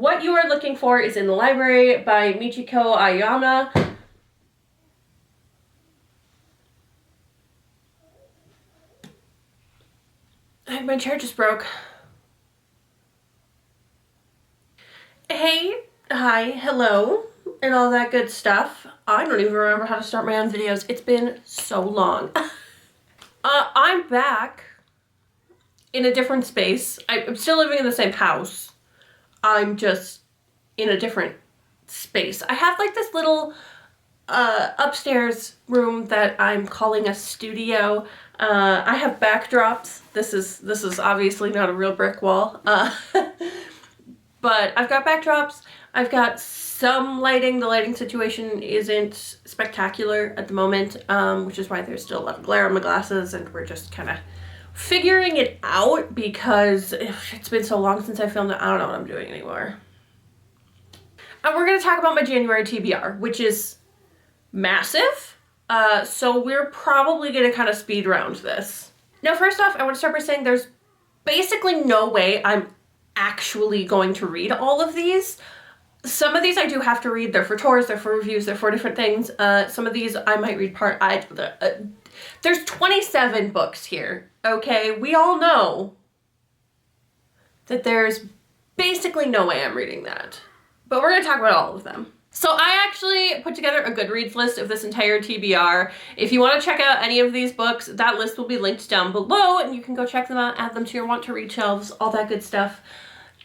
What You Are Looking For Is in the Library by Michiko Ayama. My chair just broke. Hey, hi, hello, and all that good stuff. I don't even remember how to start my own videos. It's been so long. I'm back in a different space. I'm still living in the same house. I'm just in a different space. I have like this little upstairs room that I'm calling a studio. I have backdrops. This is obviously not a real brick wall. But I've got backdrops. I've got some lighting. The lighting situation isn't spectacular at the moment, which is why there's still a lot of glare on my glasses, and we're just kind of figuring it out because it's been so long since I filmed it. I don't know what I'm doing anymore. And we're going to talk about my January TBR, which is massive. So we're probably going to kind of speed round this. Now, first off, I want to start by saying there's basically no way I'm actually going to read all of these. Some of these I do have to read. They're for tours, they're for reviews, they're for different things. Some of these I might read part. There's 27 books here, okay? We all know that there's basically no way I'm reading that. But we're going to talk about all of them. So I actually put together a Goodreads list of this entire TBR. If you want to check out any of these books, that list will be linked down below, and you can go check them out, add them to your want to read shelves, all that good stuff.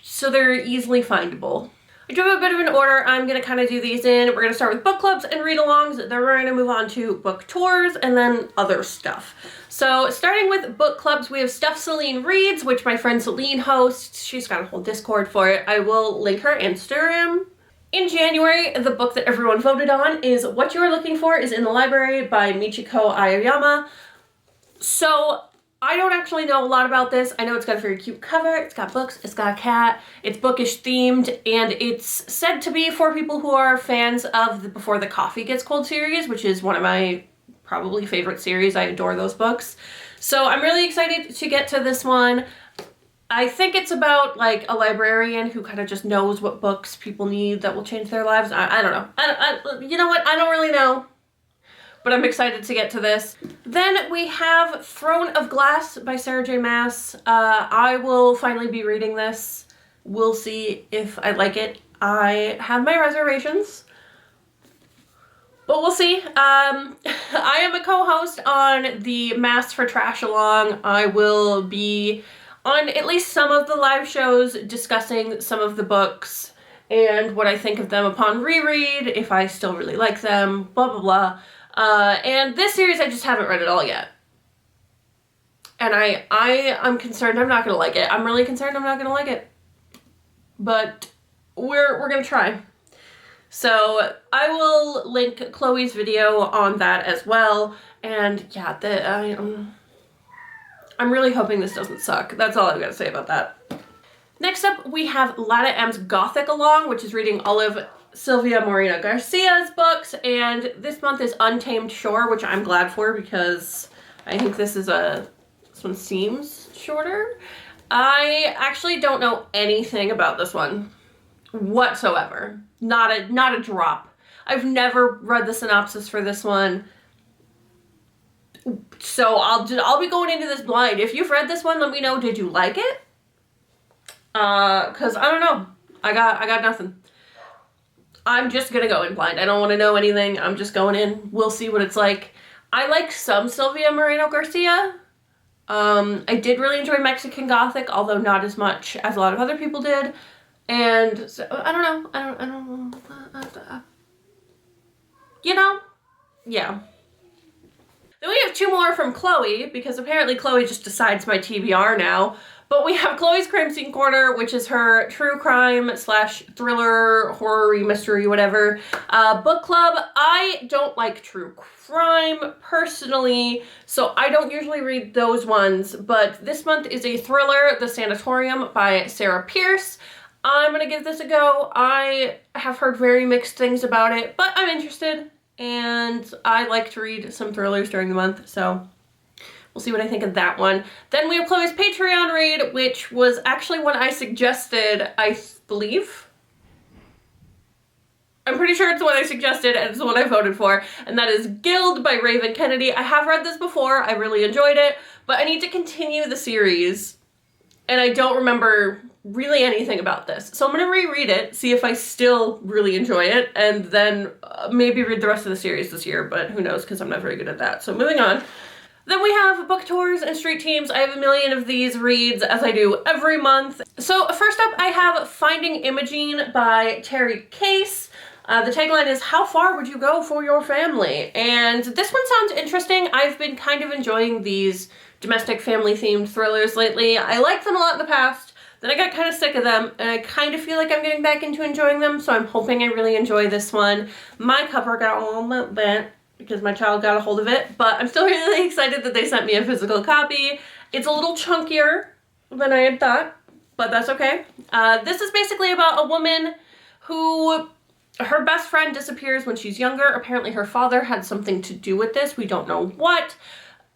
So they're easily findable. I do have a bit of an order I'm going to kind of do these in. We're going to start with book clubs and read-alongs, then we're going to move on to book tours, and then other stuff. So starting with book clubs, we have Stuff Celine Reads, which my friend Celine hosts. She's got a whole Discord for it. I will link her Instagram. In January, the book that everyone voted on is What You Are Looking For Is in the Library by Michiko Ayama. So I don't actually know a lot about this. I know it's got a very cute cover, it's got books, it's got a cat, it's bookish themed, and it's said to be for people who are fans of the Before the Coffee Gets Cold series, which is one of my probably favorite series. I adore those books. So I'm really excited to get to this one. I think it's about like a librarian who kind of just knows what books people need that will change their lives. I don't know. You know what? I don't really know. But I'm excited to get to this. Then we have Throne of Glass by Sarah J. Maas. I will finally be reading this. We'll see if I like it. I have my reservations, but we'll see. I am a co-host on the Mass for Trash Along. I will be on at least some of the live shows discussing some of the books and what I think of them upon reread, if I still really like them, blah, blah, blah. And this series, I just haven't read it all yet. And I'm concerned I'm not going to like it. I'm really concerned I'm not going to like it. But we're going to try. So I will link Chloe's video on that as well. And yeah, I'm really hoping this doesn't suck. That's all I've got to say about that. Next up, we have Lana M's Gothic Along, which is reading all of Sylvia Moreno Garcia's books, and this month is Untamed Shore, which I'm glad for because I think this one seems shorter. I actually don't know anything about this one whatsoever. Not a drop. I've never read the synopsis for this one. So I'll be going into this blind. If you've read this one, let me know. Did you like it? Cause I don't know. I got nothing. I'm just gonna go in blind. I don't want to know anything. I'm just going in. We'll see what it's like. I like some Sylvia Moreno Garcia. I did really enjoy Mexican Gothic, although not as much as a lot of other people did. And so, I don't know. I don't know. You know? Yeah. Then we have two more from Chloe, because apparently Chloe just decides my TBR now. But we have Chloe's Crime Scene Corner, which is her true crime / thriller, horror, mystery, whatever, book club. I don't like true crime personally, so I don't usually read those ones. But this month is a thriller, The Sanatorium by Sarah Pierce. I'm gonna give this a go. I have heard very mixed things about it, but I'm interested. And I like to read some thrillers during the month, so we'll see what I think of that one. Then we have Chloe's Patreon read, which was actually one I suggested, I believe. I'm pretty sure it's the one I suggested and it's the one I voted for, and that is Guild by Raven Kennedy. I have read this before, I really enjoyed it, but I need to continue the series, and I don't remember really anything about this. So I'm gonna reread it, see if I still really enjoy it, and then maybe read the rest of the series this year, but who knows, because I'm not very good at that. So moving on. Then we have book tours and street teams. I have a million of these reads, as I do every month. So first up, I have Finding Imogene by Terry Case. The tagline is, how far would you go for your family? And this one sounds interesting. I've been kind of enjoying these domestic family themed thrillers lately. I liked them a lot in the past, then I got kind of sick of them, and I kind of feel like I'm getting back into enjoying them, so I'm hoping I really enjoy this one. My cover got a little bit bent because my child got a hold of it, but I'm still really excited that they sent me a physical copy. It's a little chunkier than I had thought, but that's okay. This is basically about a woman who, her best friend disappears when she's younger. Apparently her father had something to do with this. We don't know what.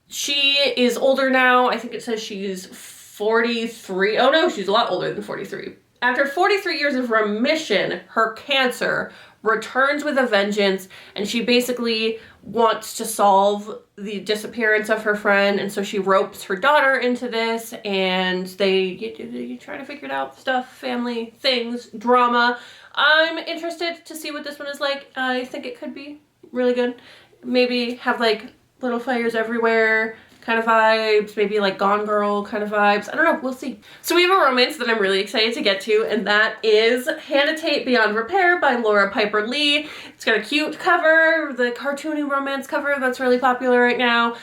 She is older now. I think it says she's 43. Oh no, she's a lot older than 43. After 43 years of remission, her cancer returns with a vengeance, and she basically wants to solve the disappearance of her friend, and so she ropes her daughter into this, and they try to figure it out. Stuff, family, things, drama. I'm interested to see what this one is like. I think it could be really good. Maybe have like little fires everywhere kind of vibes, maybe like Gone Girl kind of vibes. I don't know, we'll see. So we have a romance that I'm really excited to get to, and that is Hannah Tate Beyond Repair by Laura Piper Lee. It's got a cute cover, the cartoony romance cover that's really popular right now.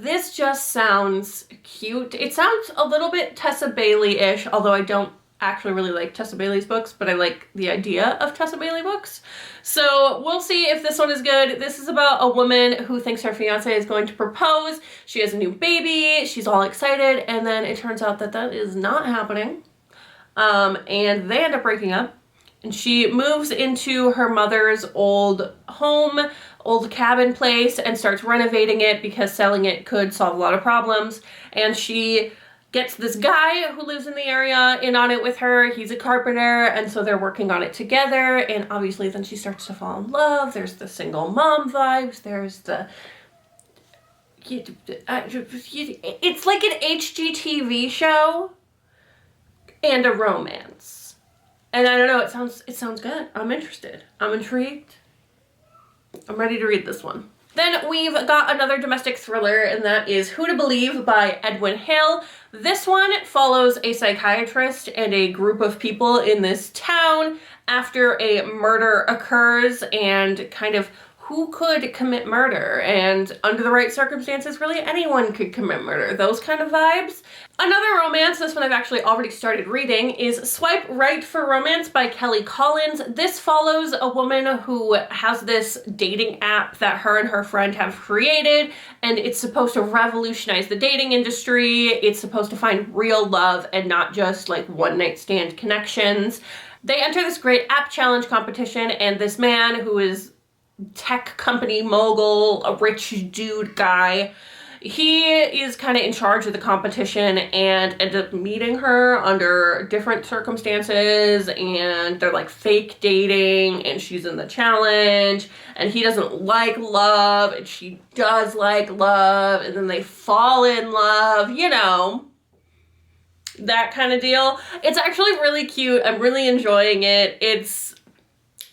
This just sounds cute. It sounds a little bit Tessa Bailey-ish, although I don't actually really like Tessa Bailey's books, but I like the idea of Tessa Bailey books. So we'll see if this one is good. This is about a woman who thinks her fiance is going to propose. She has a new baby, she's all excited, and then it turns out that that is not happening. And they end up breaking up. And she moves into her mother's old home, old cabin place, and starts renovating it because selling it could solve a lot of problems. And she gets this guy who lives in the area in on it with her. He's a carpenter, and so they're working on it together, and obviously then she starts to fall in love. There's the single mom vibes, there's the it's like an HGTV show and a romance. And I don't know, it sounds good. I'm interested. I'm intrigued. I'm ready to read this one. Then we've got another domestic thriller, and that is Who to Believe by Edwin Hale. This one follows a psychiatrist and a group of people in this town after a murder occurs, and kind of who could commit murder, and under the right circumstances, really anyone could commit murder, those kind of vibes. Another romance, this one I've actually already started reading, is Swipe Right for Romance by Kelly Collins. This follows a woman who has this dating app that her and her friend have created, and it's supposed to revolutionize the dating industry. It's supposed to find real love and not just like one-night stand connections. They enter this great app challenge competition, and this man who is tech company mogul, a rich dude guy, he is kind of in charge of the competition and ends up meeting her under different circumstances, and they're like fake dating, and she's in the challenge, and he doesn't like love and she does like love, and then they fall in love, you know, that kind of deal. It's actually really cute. I'm really enjoying it. It's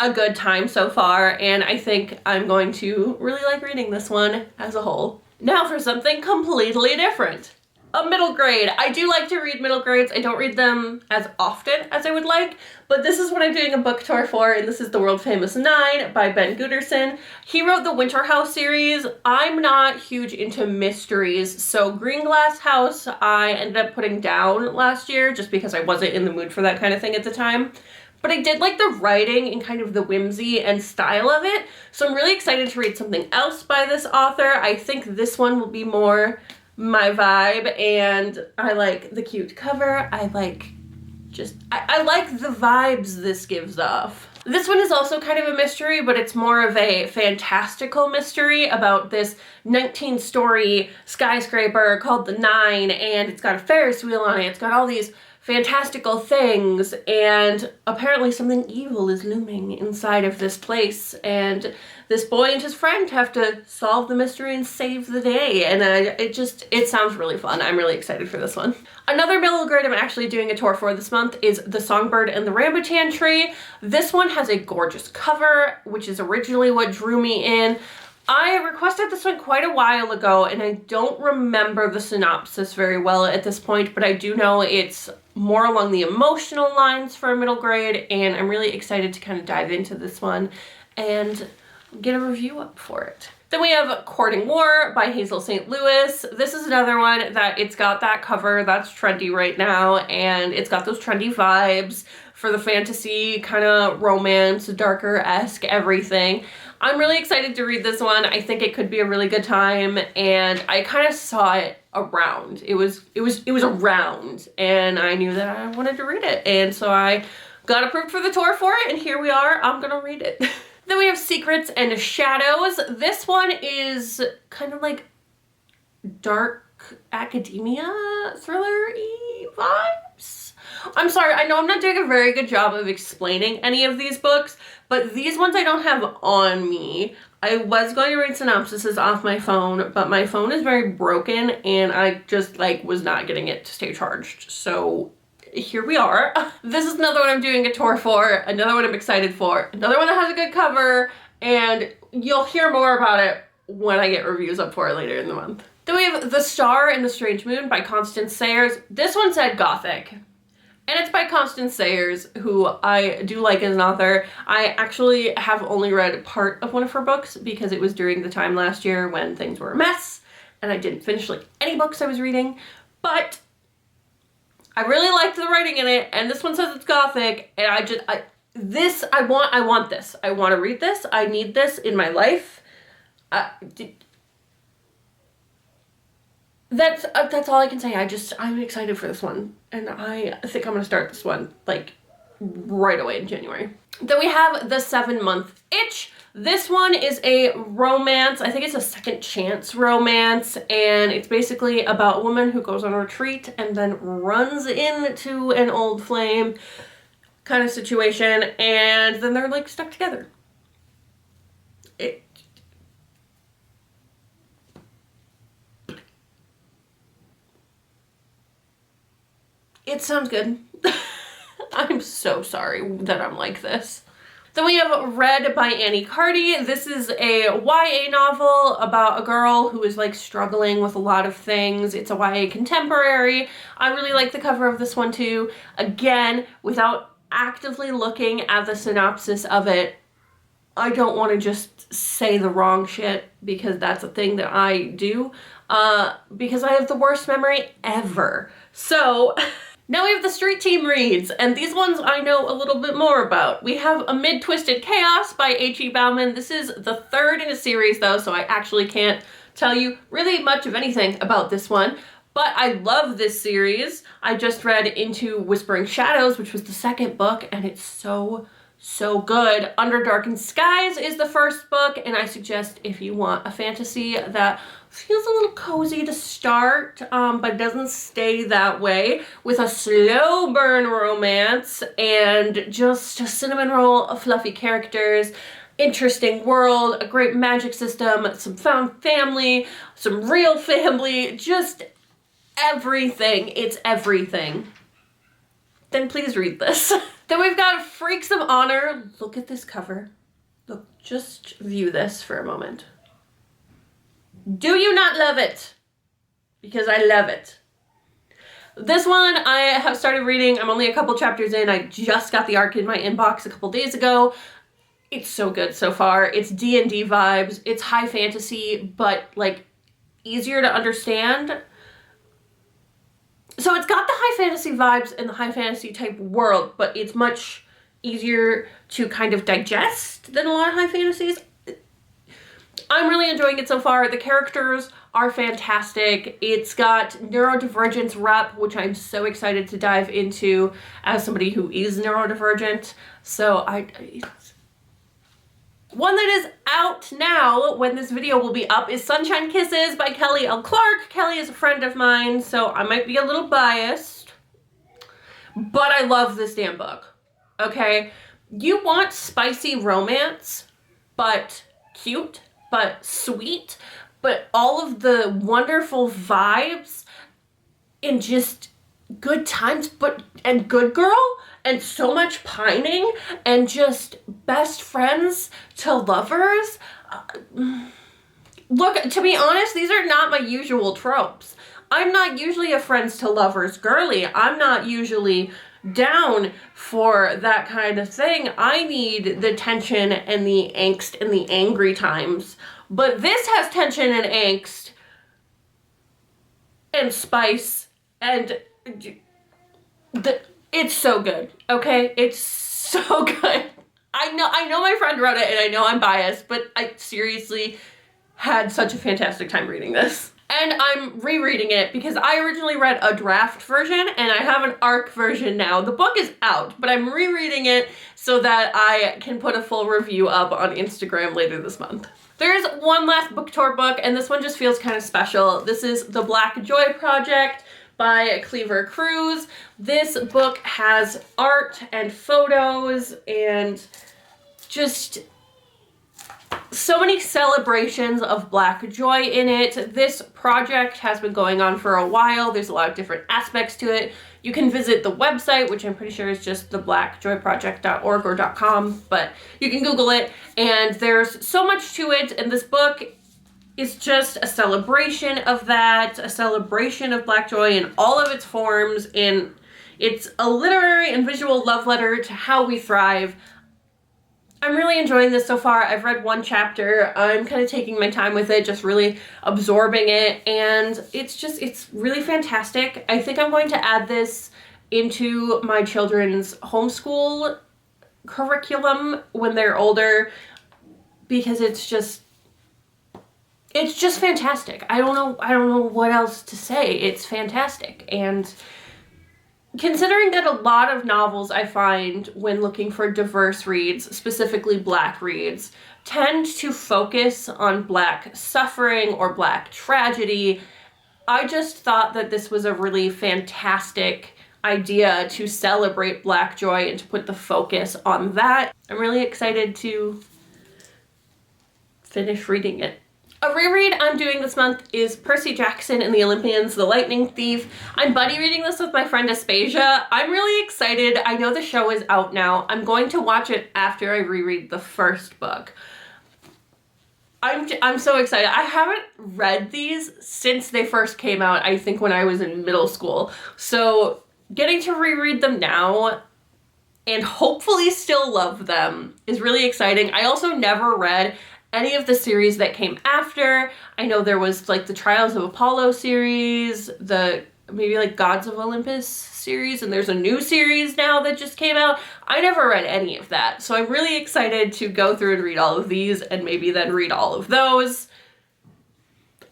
a good time so far, and I think I'm going to really like reading this one as a whole. Now for something completely different. A middle grade. I do like to read middle grades. I don't read them as often as I would like, but this is what I'm doing a book tour for, and this is The World Famous 9 by Ben Gooderson. He wrote the Winter House series. I'm not huge into mysteries, so Green Glass House I ended up putting down last year just because I wasn't in the mood for that kind of thing at the time. But I did like the writing and kind of the whimsy and style of it, so I'm really excited to read something else by this author. I think this one will be more my vibe, and I like the cute cover. I like the vibes this gives off. This one is also kind of a mystery, but it's more of a fantastical mystery about this 19-story skyscraper called the 9, and it's got a Ferris wheel on it. It's got all these fantastical things, and apparently something evil is looming inside of this place, and this boy and his friend have to solve the mystery and save the day, and it sounds really fun. I'm really excited for this one. Another middle grade I'm actually doing a tour for this month is The Songbird and the Rambutan Tree. This one has a gorgeous cover, which is originally what drew me in. I requested this one quite a while ago, and I don't remember the synopsis very well at this point, but I do know it's more along the emotional lines for a middle grade, and I'm really excited to kind of dive into this one and get a review up for it. Then we have Courting War by Hazel St. Louis. This is another one that it's got that cover that's trendy right now, and it's got those trendy vibes for the fantasy kind of romance, darker-esque everything. I'm really excited to read this one. I think it could be a really good time, and I kind of saw it around. It was around, and I knew that I wanted to read it, and so I got approved for the tour for it, and here we are. I'm gonna read it. Then we have Secrets and Shadows. This one is kind of like dark academia thriller-y vibes. I'm sorry, I know I'm not doing a very good job of explaining any of these books, but these ones I don't have on me. I was going to read synopsises off my phone, but my phone is very broken and I just was not getting it to stay charged. So here we are. This is another one I'm doing a tour for, another one I'm excited for, another one that has a good cover, and you'll hear more about it when I get reviews up for it later in the month. Then we have The Star and the Strange Moon by Constance Sayers. This one said gothic, and it's by Constance Sayers, who I do like as an author. I actually have only read part of one of her books because it was during the time last year when things were a mess, and I didn't finish any books I was reading, but I really liked the writing in it, and this one says it's gothic, and I want this. I want to read this. I need this in my life. That's all I can say. I'm excited for this one, and I think I'm gonna start this one right away in January. Then we have The 7-Month Itch. This one is a romance. I think it's a second chance romance, and it's basically about a woman who goes on a retreat and then runs into an old flame kind of situation, and then they're stuck together. It sounds good. I'm so sorry that I'm like this. Then we have Red by Annie Carty. This is a YA novel about a girl who is struggling with a lot of things. It's a YA contemporary. I really like the cover of this one too. Again, without actively looking at the synopsis of it, I don't want to just say the wrong shit because that's a thing that I do, because I have the worst memory ever. So now we have the Street Team reads, and these ones I know a little bit more about. We have Amid Twisted Chaos by H.E. Bauman. This is the third in a series though, so I actually can't tell you really much of anything about this one. But I love this series. I just read Into Whispering Shadows, which was the second book, and it's so good. Under Darkened Skies is the first book, and I suggest if you want a fantasy that feels a little cozy to start, but doesn't stay that way, with a slow burn romance and just a cinnamon roll of fluffy characters, interesting world, a great magic system, some found family, some real family, just everything. It's everything. Then please read this. Then we've got Freaks of Honor. Look at this cover. Look, just view this for a moment. Do you not love it? Because I love it. This one I have started reading. I'm only a couple chapters in. I just got the arc in my inbox a couple days ago. It's so good so far. It's D&D vibes. It's high fantasy, but easier to understand. So it's got the high fantasy vibes and the high fantasy type world, but it's much easier to kind of digest than a lot of high fantasies. I'm really enjoying it so far. The characters are fantastic. It's got neurodivergence rep, which I'm so excited to dive into as somebody who is neurodivergent. So one that is out now when this video will be up is Sunshine Kisses by Kelly L. Clark. Kelly is a friend of mine, so I might be a little biased. but I love this damn book. Okay? You want spicy romance, but cute, but sweet, but all of the wonderful vibes and just good times, and good girl, and so much pining, and just best friends to lovers. Look, to be honest, these are not my usual tropes. I'm not usually a friends to lovers girly. I'm not usually down for that kind of thing. I need the tension and the angst and the angry times. But this has tension and angst and spice, and it's so good, okay? It's so good. I know my friend wrote it, and I know I'm biased, but I seriously had such a fantastic time reading this. And I'm rereading it because I originally read a draft version and I have an ARC version now. The book is out, but I'm rereading it so that I can put a full review up on Instagram later this month. There's one last book tour book, and this one just feels kind of special. This is The Black Joy Project by Cleaver Cruz. This book has art and photos and just so many celebrations of Black joy in it. This project has been going on for a while. There's a lot of different aspects to it. You can visit the website, which I'm pretty sure is just theblackjoyproject.org or .com, but you can Google it, and there's so much to it, and this book is just a celebration of that, a celebration of Black joy in all of its forms, and it's a literary and visual love letter to how we thrive. I'm really enjoying this so far. I've read one chapter. I'm kind of taking my time with it, just really absorbing it, and it's really fantastic. I think I'm going to add this into my children's homeschool curriculum when they're older, because it's just fantastic. I don't know what else to say. It's fantastic. And considering that a lot of novels I find when looking for diverse reads, specifically Black reads, tend to focus on Black suffering or Black tragedy, I just thought that this was a really fantastic idea to celebrate Black joy and to put the focus on that. I'm really excited to finish reading it. A reread I'm doing this month is Percy Jackson and the Olympians, The Lightning Thief. I'm buddy reading this with my friend Aspasia. I'm really excited. I know the show is out now. I'm going to watch it after I reread the first book. I'm so excited. I haven't read these since they first came out, I think when I was in middle school. So getting to reread them now and hopefully still love them is really exciting. I also never read any of the series that came after. I know there was like the Trials of Apollo series, the maybe like Gods of Olympus series, and there's a new series now that just came out. I never read any of that, so I'm really excited to go through and read all of these and maybe then read all of those.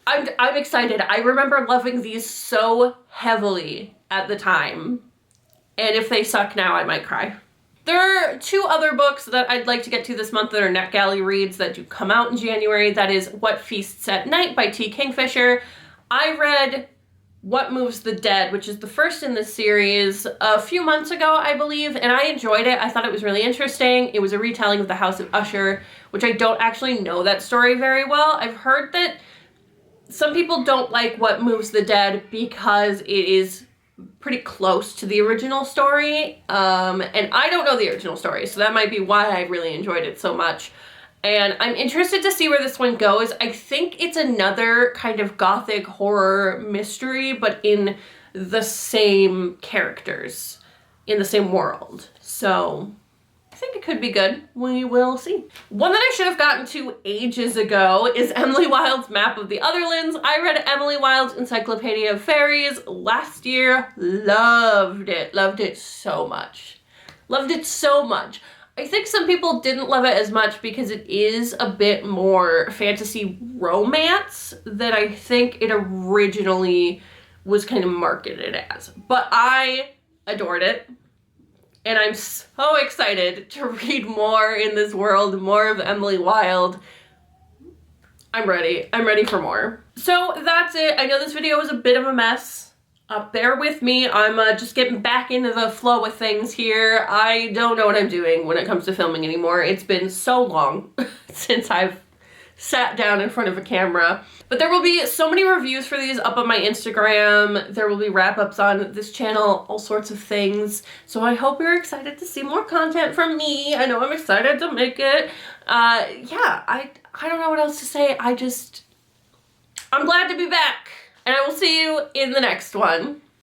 I'm excited. I remember loving these so heavily at the time, and if they suck now, I might cry. There are two other books that I'd like to get to this month that are NetGalley reads that do come out in January. That is What Feasts at Night by T. Kingfisher. I read What Moves the Dead, which is the first in this series, a few months ago, I believe, and I enjoyed it. I thought it was really interesting. It was a retelling of the House of Usher, which I don't actually know that story very well. I've heard that some people don't like What Moves the Dead because it is pretty close to the original story, and I don't know the original story, so that might be why I really enjoyed it so much. And I'm interested to see where this one goes. I think it's another kind of gothic horror mystery, but in the same characters, in the same world. So I think it could be good. We will see. One that I should have gotten to ages ago is Emily Wilde's Map of the Otherlands. I read Emily Wilde's Encyclopedia of Fairies last year. Loved it. Loved it so much. Loved it so much. I think some people didn't love it as much because it is a bit more fantasy romance than I think it originally was kind of marketed as. But I adored it. And I'm so excited to read more in this world, more of Emily Wilde. I'm ready. I'm ready for more. So that's it. I know this video was a bit of a mess. Bear with me, I'm just getting back into the flow of things here. I don't know what I'm doing when it comes to filming anymore. It's been so long since I've sat down in front of a camera. But there will be so many reviews for these up on my Instagram. There will be wrap-ups on this channel, all sorts of things. So I hope you're excited to see more content from me. I know I'm excited to make it. Yeah, I don't know what else to say. I'm glad to be back. And I will see you in the next one.